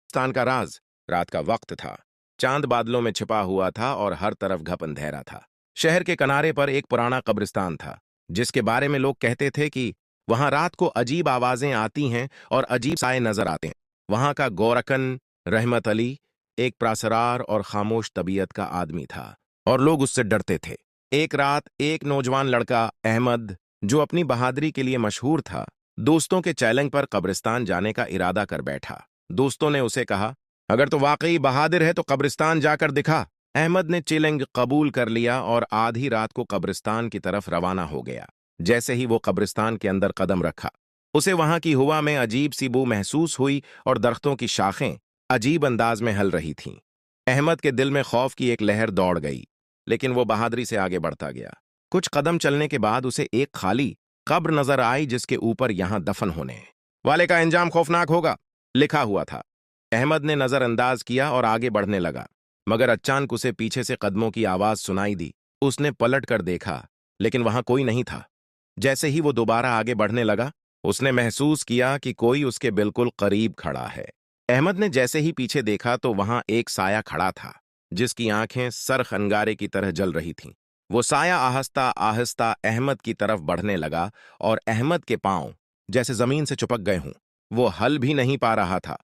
स्थान का राज। रात का वक्त था। चांद बादलों में छिपा हुआ था और हर तरफ घप अंधेरा था। शहर के किनारे पर एक पुराना कब्रिस्तान था, जिसके बारे में लोग कहते थे कि वहां रात को अजीब आवाजें आती हैं और अजीब साए नजर आते हैं। वहां का गोरकन रहमत अली एक प्रासरार और खामोश तबीयत का आदमी था और लोग उससे डरते थे। एक रात एक नौजवान लड़का अहमद, जो अपनी बहादुरी के लिए मशहूर था, दोस्तों के चैलेंज पर कब्रिस्तान जाने का इरादा कर बैठा। दोस्तों ने उसे कहा, अगर तो वाकई बहादुर है तो कब्रिस्तान जाकर दिखा। अहमद ने चैलेंज कबूल कर लिया और आधी रात को कब्रिस्तान की तरफ रवाना हो गया। जैसे ही वो कब्रिस्तान के अंदर कदम रखा, उसे वहां की हवा में अजीब सी बू महसूस हुई और दरख्तों की शाखें अजीब अंदाज में हल रही थीं। अहमद के दिल में खौफ की एक लहर दौड़ गई, लेकिन वो बहादुरी से आगे बढ़ता गया। कुछ कदम चलने के बाद उसे एक खाली कब्र नजर आई, जिसके ऊपर यहां दफन होने वाले का इंजाम खौफनाक होगा लिखा हुआ था। अहमद ने नजरअंदाज किया और आगे बढ़ने लगा, मगर अचानक उसे पीछे से कदमों की आवाज सुनाई दी। उसने पलट कर देखा, लेकिन वहां कोई नहीं था। जैसे ही वो दोबारा आगे बढ़ने लगा, उसने महसूस किया कि कोई उसके बिल्कुल करीब खड़ा है। अहमद ने जैसे ही पीछे देखा तो वहां एक साया खड़ा था, जिसकी आंखें सरख अंगारे की तरह जल रही थीं। वो साया आहिस्ता आहिस्ता अहमद की तरफ बढ़ने लगा और अहमद के पांव जैसे जमीन से चिपक गए हों। वो हल भी नहीं पा रहा था।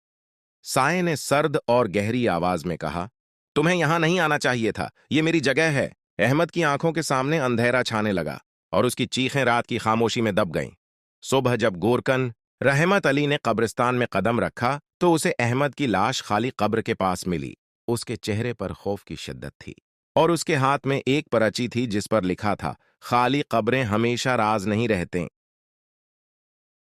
साये ने सर्द और गहरी आवाज में कहा, तुम्हें यहां नहीं आना चाहिए था, ये मेरी जगह है। अहमद की आंखों के सामने अंधेरा छाने लगा और उसकी चीखें रात की खामोशी में दब गईं। सुबह जब गोरकन रहमत अली ने कब्रिस्तान में कदम रखा तो उसे अहमद की लाश खाली कब्र के पास मिली। उसके चेहरे पर खौफ की शिद्दत थी और उसके हाथ में एक पर्ची थी जिस पर लिखा था, खाली कब्रें हमेशा राज नहीं रहते।